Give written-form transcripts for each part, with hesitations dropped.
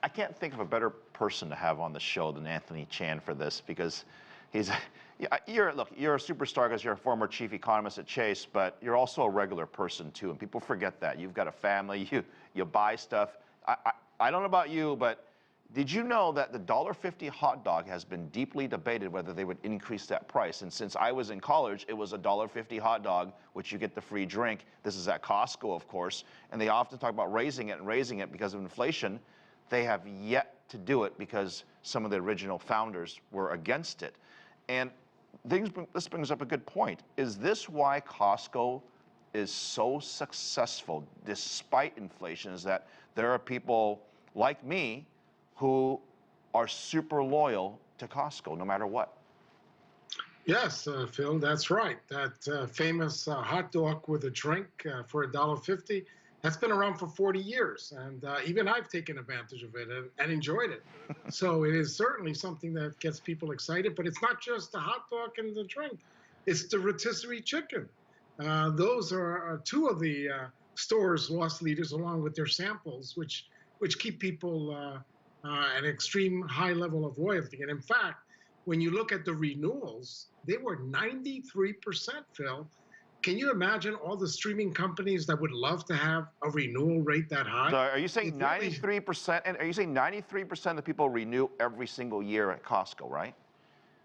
I can't think of a better person to have on the show than Anthony Chan for this, because he's, look, you're a superstar because you're a former chief economist at Chase, but you're also a regular person too, and people forget that. You've got a family, you buy stuff. I don't know about you, but did you know that the $1.50 hot dog has been deeply debated whether they would increase that price? And since I was in college, it was a $1.50 hot dog, which you get the free drink. This is at Costco, of course, and they often talk about raising it because of inflation. They have yet to do it because some of the original founders were against it. And this brings up a good point. Is this why Costco is so successful despite inflation, is that there are people like me who are super loyal to Costco no matter what? Yes, Phil, that's right. That famous hot dog with a drink for $1.50, that's been around for 40 years. And even I've taken advantage of it and enjoyed it. So it is certainly something that gets people excited. But it's not just the hot dog and the drink. It's the rotisserie chicken. Those are two of the store's loss leaders, along with their samples, which keep people at an extreme high level of loyalty. And in fact, when you look at the renewals, they were 93%, Phil. Can you imagine all the streaming companies that would love to have a renewal rate that high? So are you saying 93%? And are you saying 93% of people renew every single year at Costco, right?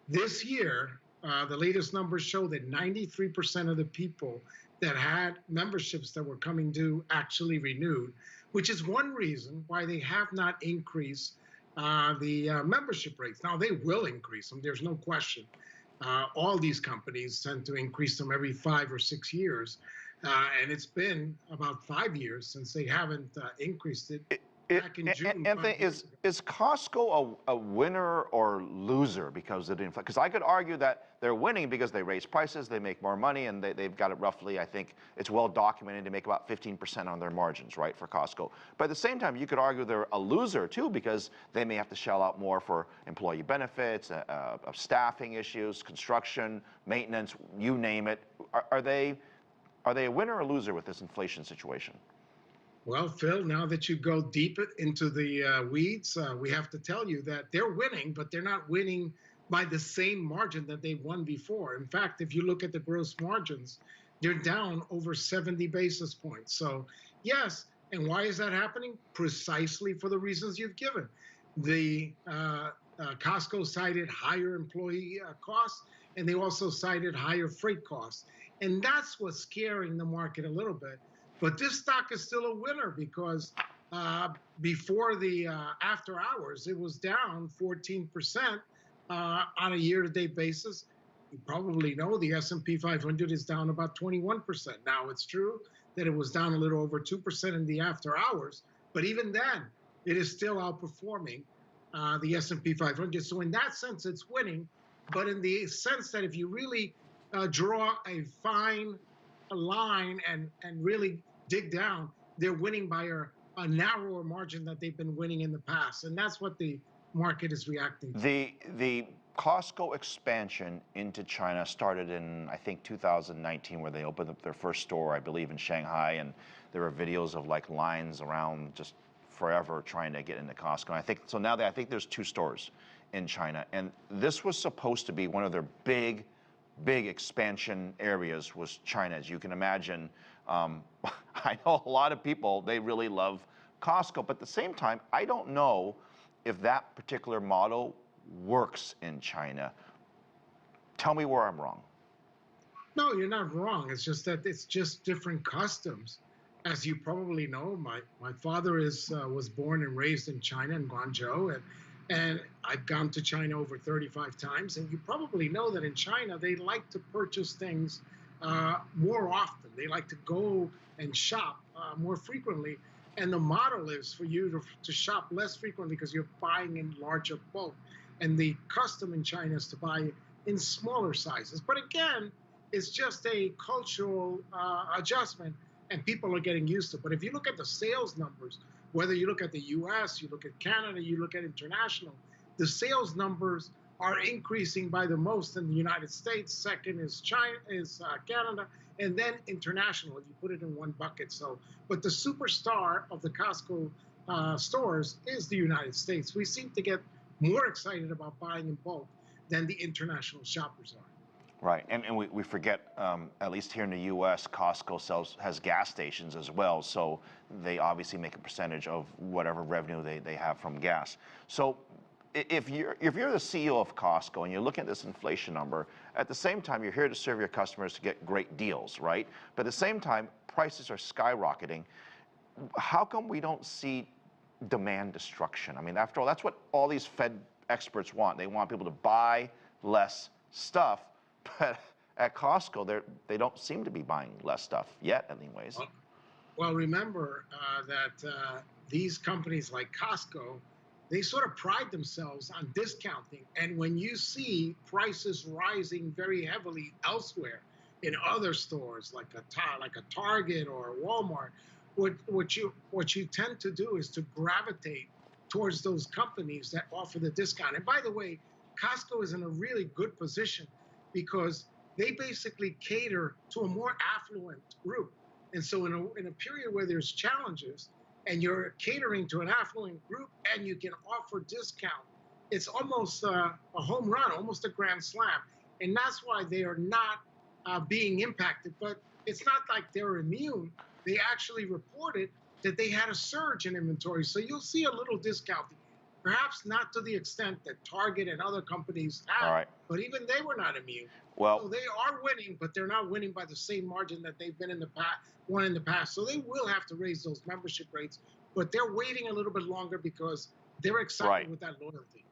This year, the latest numbers show that 93% of the people that had memberships that were coming due actually renewed, which is one reason why they have not increased the membership rates. Now, they will increase them. There's no question. All these companies tend to increase them every 5 or 6 years. And it's been about 5 years since they haven't increased it. Back in June. Anthony, is Costco a winner or loser because of the inflation? Because I could argue that they're winning because they raise prices, they make more money, and they've got it roughly, I think it's well documented, to make about 15% on their margins, right, for Costco. But at the same time, you could argue they're a loser too, because they may have to shell out more for employee benefits, staffing issues, construction, maintenance, you name it. Are they a winner or a loser with this inflation situation? Well, Phil, now that you go deep into the weeds, we have to tell you that they're winning, but they're not winning by the same margin that they won before. In fact, if you look at the gross margins, they're down over 70 basis points. So, yes, and why is that happening? Precisely for the reasons you've given. The Costco cited higher employee costs, and they also cited higher freight costs. And that's what's scaring the market a little bit. But this stock is still a winner because before the after hours, it was down 14% on a year-to-date basis. You probably know the S&P 500 is down about 21%. Now, it's true that it was down a little over 2% in the after hours, but even then, it is still outperforming the S&P 500. So in that sense, it's winning. But in the sense that if you really draw a fine line and really dig down, they're winning by a narrower margin that they've been winning in the past. And that's what the market is reacting to. The Costco expansion into China started in, I think, 2019, where they opened up their first store, I believe, in Shanghai. And there were videos of like lines around just forever trying to get into Costco. And I think so now I think there's 2 stores in China. And this was supposed to be one of their big expansion areas, was China. As you can imagine, I know a lot of people, they really love Costco, but at the same time, I don't know if that particular model works in China. Tell me where I'm wrong. No, you're not wrong. It's just that it's just different customs. As you probably know, my father was born and raised in China, in Guangzhou, and I've gone to China over 35 times, and you probably know that in China, they like to purchase things more often. They like to go and shop more frequently. And the model is for you to shop less frequently because you're buying in larger bulk. And the custom in China is to buy in smaller sizes. But again, it's just a cultural adjustment, and people are getting used to it. But if you look at the sales numbers, whether you look at the US, you look at Canada, you look at international, the sales numbers are increasing by the most in the United States. Second is Canada, and then international, if you put it in one bucket. So, but the superstar of the Costco stores is the United States. We seem to get more excited about buying in bulk than the international shoppers are. Right, and we forget, at least here in the U.S., Costco has gas stations as well, so they obviously make a percentage of whatever revenue they have from gas. So if you're the CEO of Costco and you're looking at this inflation number, at the same time you're here to serve your customers to get great deals, right? But at the same time, prices are skyrocketing. How come we don't see demand destruction? I mean, after all, that's what all these Fed experts want. They want people to buy less stuff, but at Costco, they don't seem to be buying less stuff yet, anyways. Well, remember that these companies like Costco, they sort of pride themselves on discounting. And when you see prices rising very heavily elsewhere in other stores, like a Target or a Walmart, what you tend to do is to gravitate towards those companies that offer the discount. And by the way, Costco is in a really good position because they basically cater to a more affluent group. And so in a period where there's challenges and you're catering to an affluent group and you can offer discount, it's almost a home run, almost a grand slam. And that's why they are not being impacted. But it's not like they're immune. They actually reported that they had a surge in inventory. So you'll see a little discounting, perhaps not to the extent that Target and other companies have, All right. but even they were not immune. Well, so they are winning, but they're not winning by the same margin that they've been in the past. So they will have to raise those membership rates, but they're waiting a little bit longer because they're excited right. with that loyalty.